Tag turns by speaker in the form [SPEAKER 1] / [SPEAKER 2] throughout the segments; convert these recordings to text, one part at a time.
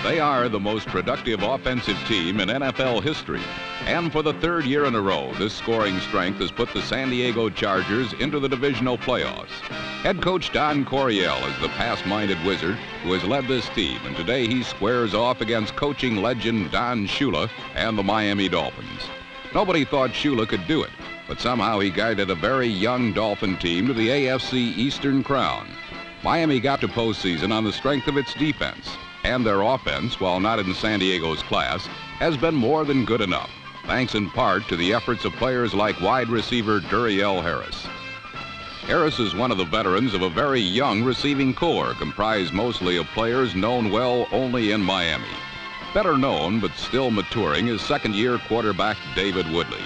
[SPEAKER 1] They are the most productive offensive team in NFL history. And for the third year in a row, this scoring strength has put the San Diego Chargers into the divisional playoffs. Head coach Don Coryell is the pass-minded wizard who has led this team, and today he squares off against coaching legend Don Shula and the Miami Dolphins. Nobody thought Shula could do it, but somehow he guided a very young Dolphin team to the AFC Eastern crown. Miami got to postseason on the strength of its defense, and their offense, while not in San Diego's class, has been more than good enough, thanks in part to the efforts of players like wide receiver Duriel Harris. Harris is one of the veterans of a very young receiving corps comprised mostly of players known well only in Miami. Better known, but still maturing, is second-year quarterback David Woodley.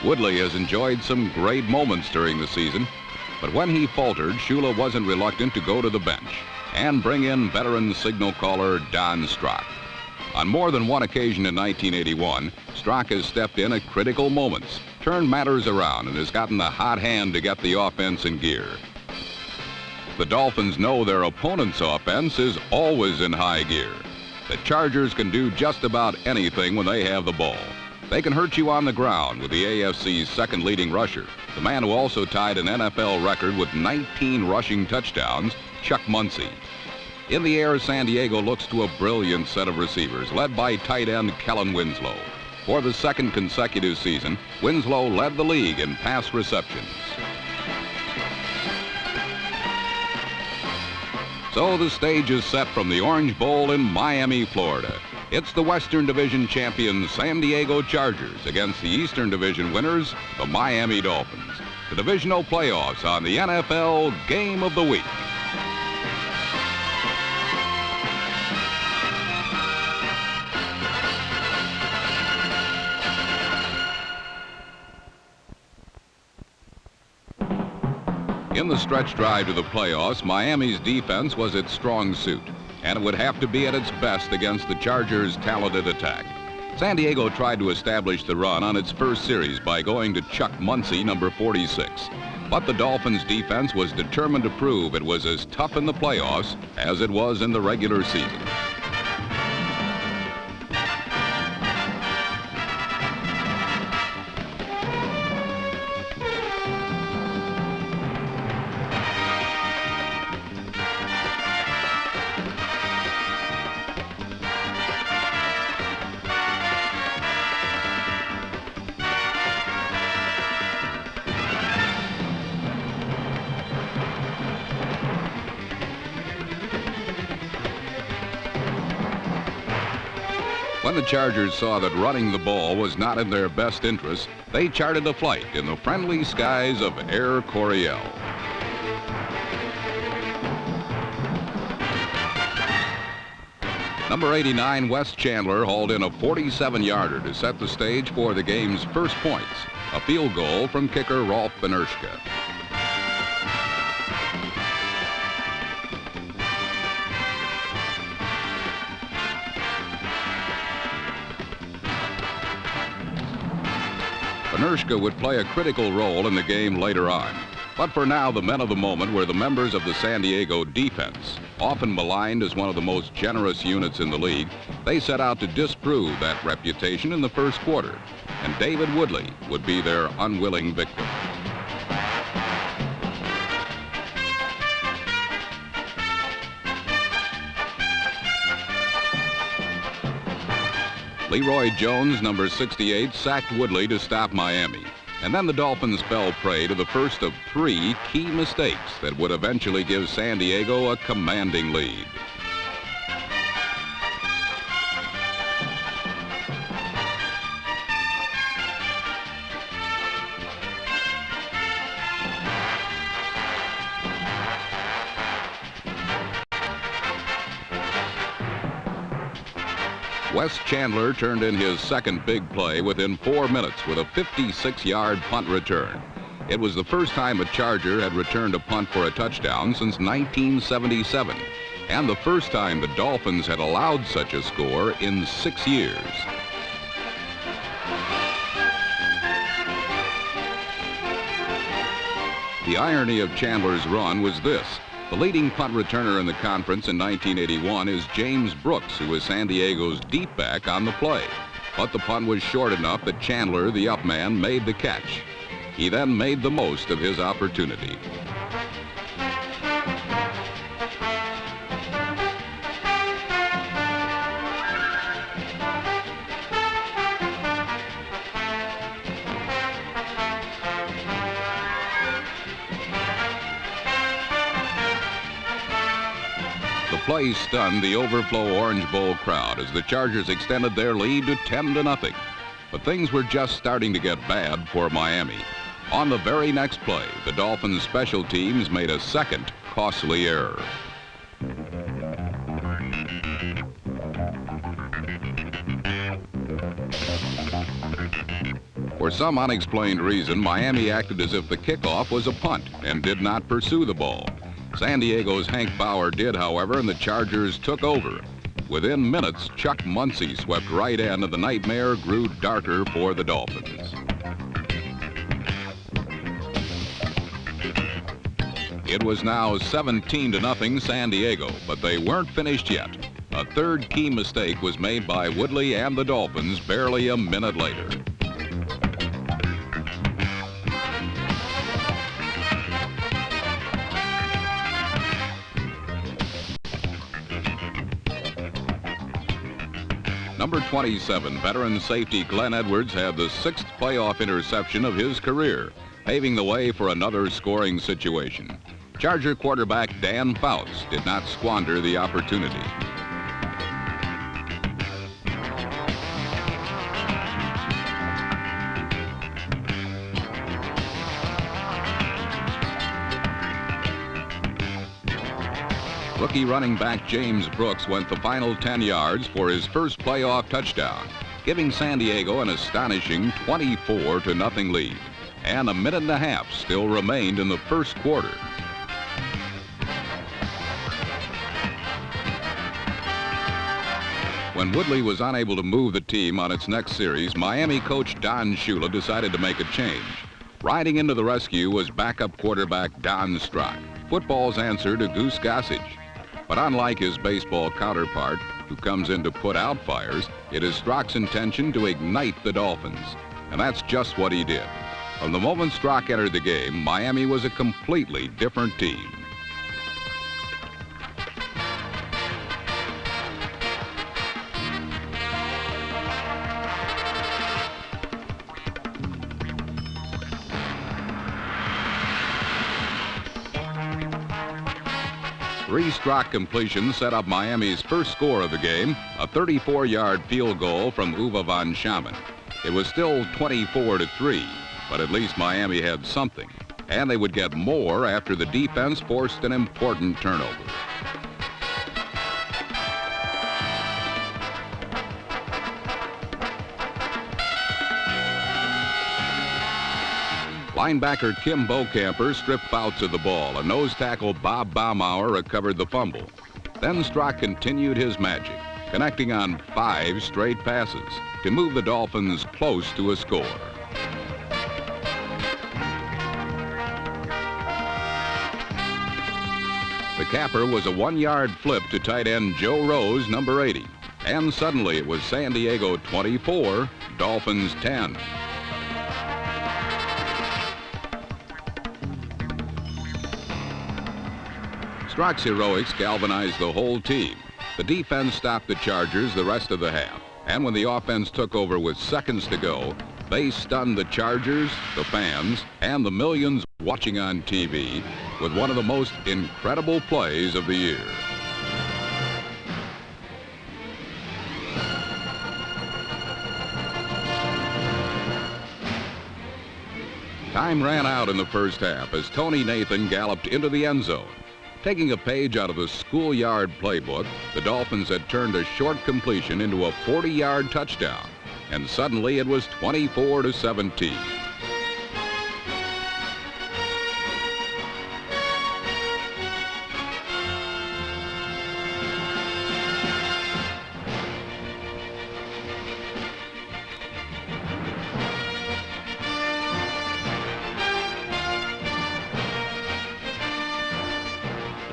[SPEAKER 1] Woodley has enjoyed some great moments during the season, but when he faltered, Shula wasn't reluctant to go to the bench and bring in veteran signal caller Don Strock. On more than one occasion in 1981, Strock has stepped in at critical moments, turned matters around, and has gotten the hot hand to get the offense in gear. The Dolphins know their opponent's offense is always in high gear. The Chargers can do just about anything when they have the ball. They can hurt you on the ground with the AFC's second leading rusher, the man who also tied an NFL record with 19 rushing touchdowns, Chuck Muncie. In the air, San Diego looks to a brilliant set of receivers led by tight end Kellen Winslow. For the second consecutive season, Winslow led the league in pass receptions. So the stage is set from the Orange Bowl in Miami, Florida. It's the Western Division champions San Diego Chargers against the Eastern Division winners, the Miami Dolphins. The divisional playoffs on the NFL Game of the Week. In the stretch drive to the playoffs, Miami's defense was its strong suit, and it would have to be at its best against the Chargers' talented attack. San Diego tried to establish the run on its first series by going to Chuck Muncie, number 46. But the Dolphins' defense was determined to prove it was as tough in the playoffs as it was in the regular season. When the Chargers saw that running the ball was not in their best interest, they charted a flight in the friendly skies of Air Coryell. Number 89, Wes Chandler, hauled in a 47-yarder to set the stage for the game's first points, a field goal from kicker Rolf Benerschke. Benerschke would play a critical role in the game later on. But for now, the men of the moment were the members of the San Diego defense. Often maligned as one of the most generous units in the league, they set out to disprove that reputation in the first quarter. And David Woodley would be their unwilling victim. Leroy Jones, number 68, sacked Woodley to stop Miami. And then the Dolphins fell prey to the first of three key mistakes that would eventually give San Diego a commanding lead. Wes Chandler turned in his second big play within 4 minutes with a 56-yard punt return. It was the first time a Charger had returned a punt for a touchdown since 1977, and the first time the Dolphins had allowed such a score in 6 years. The irony of Chandler's run was this. The leading punt returner in the conference in 1981 is James Brooks, who was San Diego's deep back on the play. But the punt was short enough that Chandler, the up man, made the catch. He then made the most of his opportunity. The play stunned the overflow Orange Bowl crowd as the Chargers extended their lead to 10-0. But things were just starting to get bad for Miami. On the very next play, the Dolphins' special teams made a second costly error. For some unexplained reason, Miami acted as if the kickoff was a punt and did not pursue the ball. San Diego's Hank Bauer did, however, and the Chargers took over. Within minutes, Chuck Muncie swept right in, and the nightmare grew darker for the Dolphins. It was now 17-0 San Diego, but they weren't finished yet. A third key mistake was made by Woodley and the Dolphins barely a minute later. Number 27, veteran safety Glenn Edwards had the 6th playoff interception of his career, paving the way for another scoring situation. Charger quarterback Dan Fouts did not squander the opportunity. Rookie running back James Brooks went the final 10 yards for his first playoff touchdown, giving San Diego an astonishing 24-0 lead. And a minute and a half still remained in the first quarter. When Woodley was unable to move the team on its next series, Miami coach Don Shula decided to make a change. Riding into the rescue was backup quarterback Don Strock, football's answer to Goose Gossage. But unlike his baseball counterpart, who comes in to put out fires, it is Strock's intention to ignite the Dolphins. And that's just what he did. From the moment Strock entered the game, Miami was a completely different team. Three Strock completions set up Miami's first score of the game, a 34-yard field goal from Uwe von Schaman. It was still 24-3, but at least Miami had something, and they would get more after the defense forced an important turnover. Linebacker Kim Bokamper stripped Fouts of the ball, and nose tackle Bob Baumauer recovered the fumble. Then Strock continued his magic, connecting on 5 straight passes to move the Dolphins close to a score. The capper was a 1-yard flip to tight end Joe Rose, number 80. And suddenly it was San Diego 24, Dolphins 10. Strock's heroics galvanized the whole team. The defense stopped the Chargers the rest of the half. And when the offense took over with seconds to go, they stunned the Chargers, the fans, and the millions watching on TV with one of the most incredible plays of the year. Time ran out in the first half as Tony Nathan galloped into the end zone. Taking a page out of the schoolyard playbook, the Dolphins had turned a short completion into a 40-yard touchdown, and suddenly it was 24-17.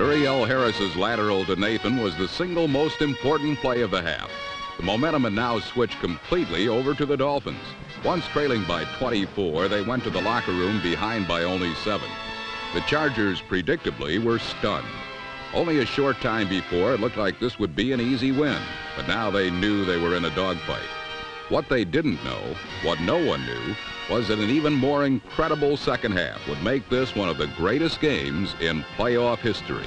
[SPEAKER 1] Duriel Harris's lateral to Nathan was the single most important play of the half. The momentum had now switched completely over to the Dolphins. Once trailing by 24, they went to the locker room behind by only 7. The Chargers, predictably, were stunned. Only a short time before, it looked like this would be an easy win, but now they knew they were in a dogfight. What they didn't know, what no one knew, was that an even more incredible second half would make this one of the greatest games in playoff history.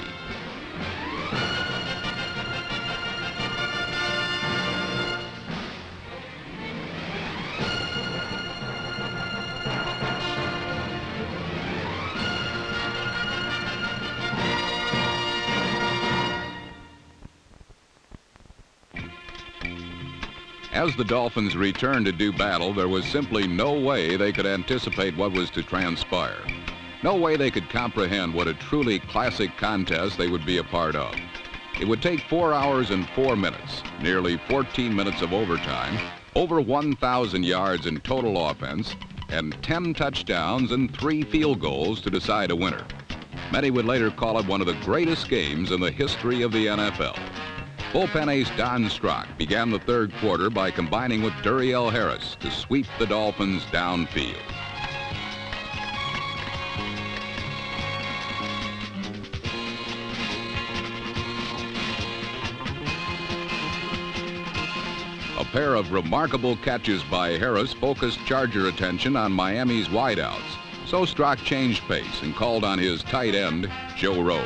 [SPEAKER 1] As the Dolphins returned to do battle, there was simply no way they could anticipate what was to transpire. No way they could comprehend what a truly classic contest they would be a part of. It would take 4 hours and 4 minutes, nearly 14 minutes of overtime, over 1,000 yards in total offense, and 10 touchdowns and 3 field goals to decide a winner. Many would later call it one of the greatest games in the history of the NFL. Bullpen ace Don Strock began the third quarter by combining with Duriel Harris to sweep the Dolphins downfield. A pair of remarkable catches by Harris focused Charger attention on Miami's wideouts, so Strock changed pace and called on his tight end, Joe Rose.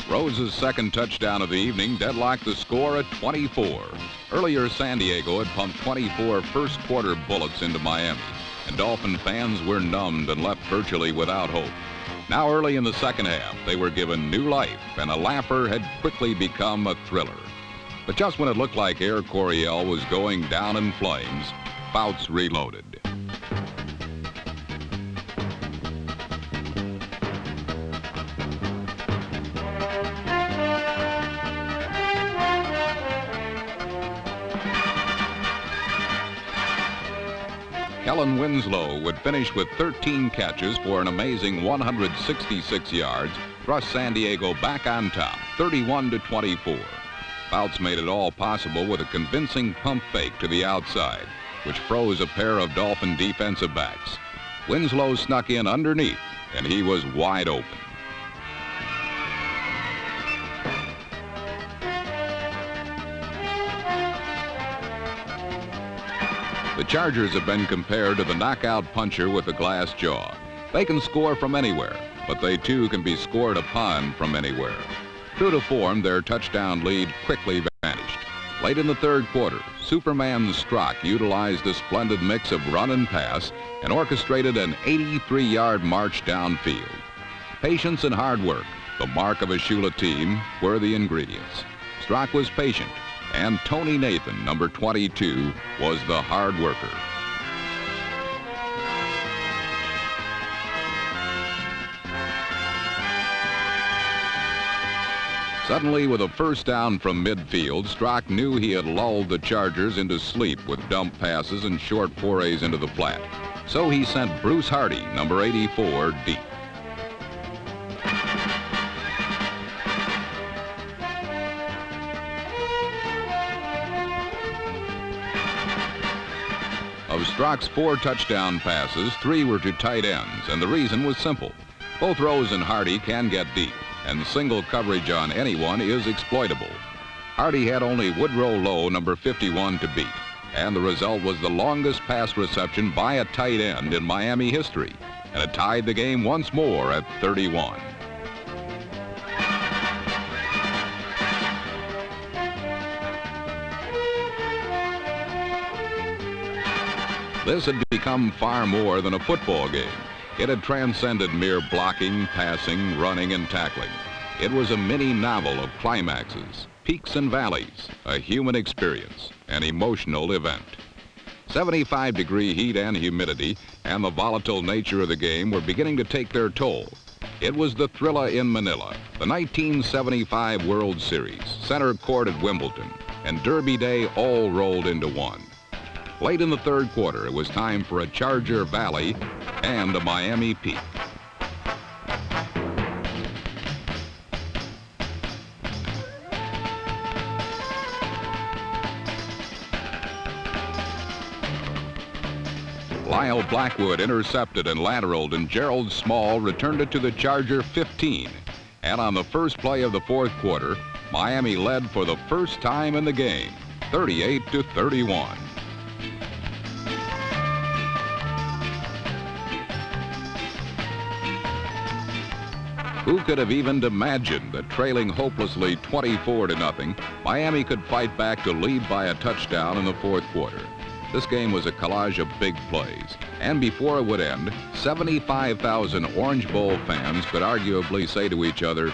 [SPEAKER 1] Rose's second touchdown of the evening deadlocked the score at 24. Earlier, San Diego had pumped 24 first-quarter bullets into Miami, and Dolphin fans were numbed and left virtually without hope. Now, early in the second half, they were given new life, and a laugher had quickly become a thriller. But just when it looked like Air Coryell was going down in flames, Fouts reloaded. Kellen Winslow would finish with 13 catches for an amazing 166 yards, thrust San Diego back on top, 31-24. Fouts made it all possible with a convincing pump fake to the outside, which froze a pair of Dolphin defensive backs. Winslow snuck in underneath, and he was wide open. The Chargers have been compared to the knockout puncher with the glass jaw. They can score from anywhere, but they too can be scored upon from anywhere. True to form, their touchdown lead quickly vanished. Late in the third quarter, Superman Strock utilized a splendid mix of run and pass and orchestrated an 83-yard march downfield. Patience and hard work, the mark of a Shula team, were the ingredients. Strock was patient, and Tony Nathan, number 22, was the hard worker. Suddenly, with a first down from midfield, Strock knew he had lulled the Chargers into sleep with dump passes and short forays into the flat. So he sent Bruce Hardy, number 84, deep. Of Strock's 4 touchdown passes, 3 were to tight ends, and the reason was simple. Both Rose and Hardy can get deep, and single coverage on anyone is exploitable. Hardy had only Woodrow Lowe, number 51, to beat, and the result was the longest pass reception by a tight end in Miami history, and it tied the game once more at 31. This had become far more than a football game. It had transcended mere blocking, passing, running, and tackling. It was a mini novel of climaxes, peaks and valleys, a human experience, an emotional event. 75-degree heat and humidity and the volatile nature of the game were beginning to take their toll. It was the Thrilla in Manila, the 1975 World Series, center court at Wimbledon, and Derby Day all rolled into one. Late in the third quarter, it was time for a Charger Valley and a Miami Peak. Lyle Blackwood intercepted and lateraled, and Gerald Small returned it to the Charger 15. And on the first play of the fourth quarter, Miami led for the first time in the game, 38-31. Who could have even imagined that trailing hopelessly 24-0, Miami could fight back to lead by a touchdown in the fourth quarter? This game was a collage of big plays, and before it would end, 75,000 Orange Bowl fans could arguably say to each other,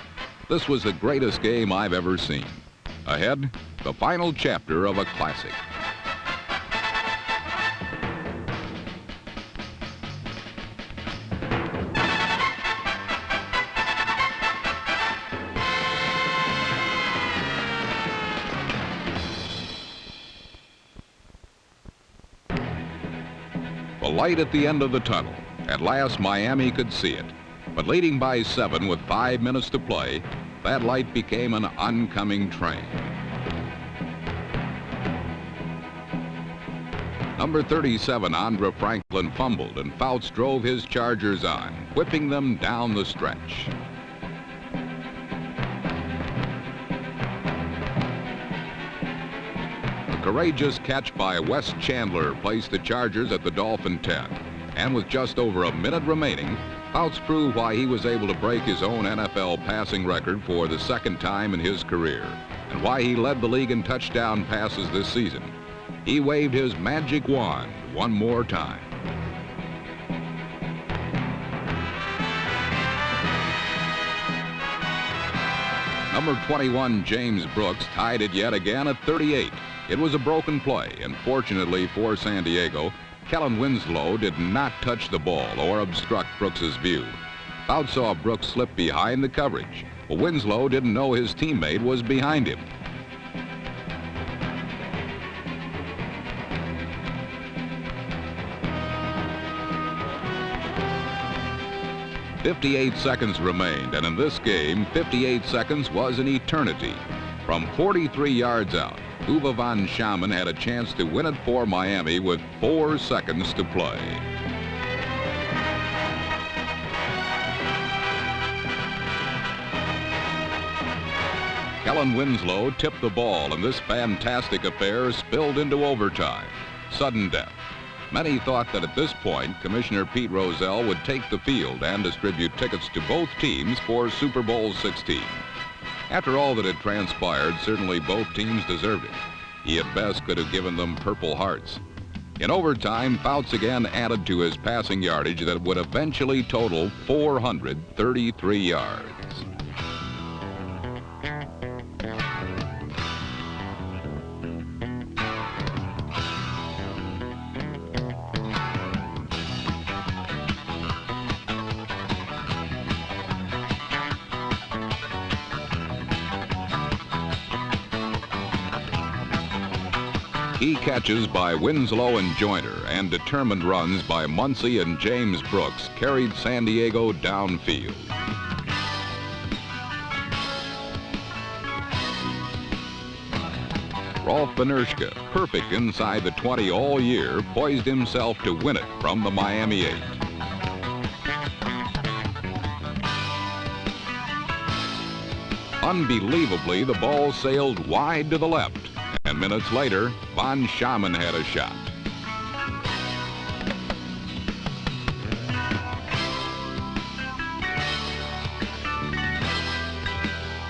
[SPEAKER 1] "This was the greatest game I've ever seen." Ahead, the final chapter of a classic. The light at the end of the tunnel. At last, Miami could see it. But leading by 7 with 5 minutes to play, that light became an oncoming train. Number 37, Andre Franklin, fumbled, and Fouts drove his Chargers on, whipping them down the stretch. Courageous catch by Wes Chandler placed the Chargers at the Dolphin 10. And with just over a minute remaining, Fouts proved why he was able to break his own NFL passing record for the second time in his career, and why he led the league in touchdown passes this season. He waved his magic wand one more time. Number 21, James Brooks, tied it yet again at 38. It was a broken play, and fortunately for San Diego, Kellen Winslow did not touch the ball or obstruct Brooks's view. Fouts saw Brooks slip behind the coverage, but Winslow didn't know his teammate was behind him. "58 seconds remained, and in this game, 58 seconds was an eternity. From 43 yards out, Uwe von Schaman had a chance to win it for Miami with 4 seconds to play. Kellen Winslow tipped the ball, and this fantastic affair spilled into overtime. Sudden death. Many thought that at this point, Commissioner Pete Rozelle would take the field and distribute tickets to both teams for Super Bowl 16. After all that had transpired, certainly both teams deserved it. He at best could have given them Purple Hearts. In overtime, Fouts again added to his passing yardage that would eventually total 433 yards. Key catches by Winslow and Joyner and determined runs by Muncie and James Brooks carried San Diego downfield. Rolf Benerschke, perfect inside the 20 all year, poised himself to win it from the Miami 8. Unbelievably, the ball sailed wide to the left. And minutes later, von Schaman had a shot.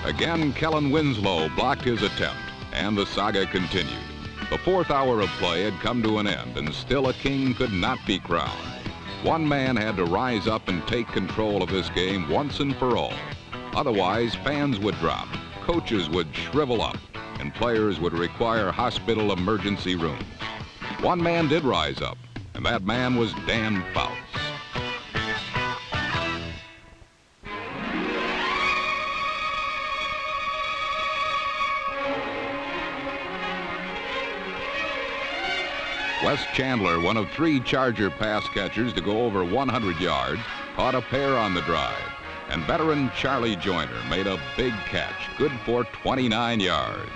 [SPEAKER 1] Again, Kellen Winslow blocked his attempt, and the saga continued. The fourth hour of play had come to an end, and still a king could not be crowned. One man had to rise up and take control of this game once and for all. Otherwise, fans would drop, coaches would shrivel up, and players would require hospital emergency rooms. One man did rise up, and that man was Dan Fouts. Wes Chandler, one of 3 Charger pass catchers to go over 100 yards, caught a pair on the drive. And veteran Charlie Joyner made a big catch, good for 29 yards.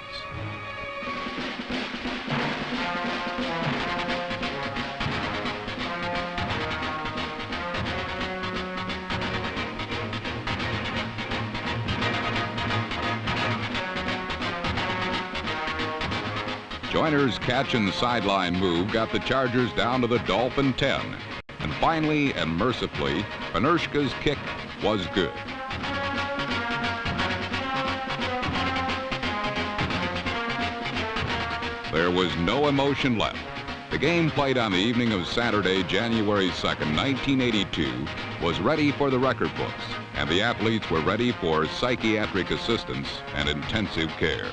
[SPEAKER 1] Joyner's catch and sideline move got the Chargers down to the Dolphin 10. And finally and mercifully, Panershka's kick was good. There was no emotion left. The game played on the evening of Saturday, January 2nd, 1982, was ready for the record books, and the athletes were ready for psychiatric assistance and intensive care.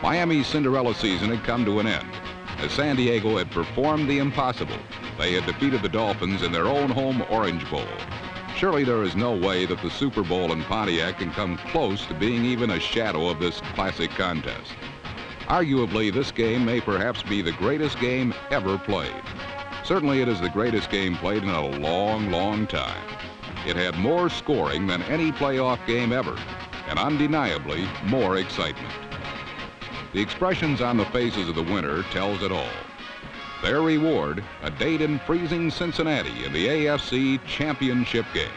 [SPEAKER 1] Miami's Cinderella season had come to an end, as San Diego had performed the impossible. They had defeated the Dolphins in their own home Orange Bowl. Surely there is no way that the Super Bowl in Pontiac can come close to being even a shadow of this classic contest. Arguably, this game may perhaps be the greatest game ever played. Certainly it is the greatest game played in a long, long time. It had more scoring than any playoff game ever, and undeniably more excitement. The expressions on the faces of the winner tells it all. Their reward, a date in freezing Cincinnati in the AFC Championship game.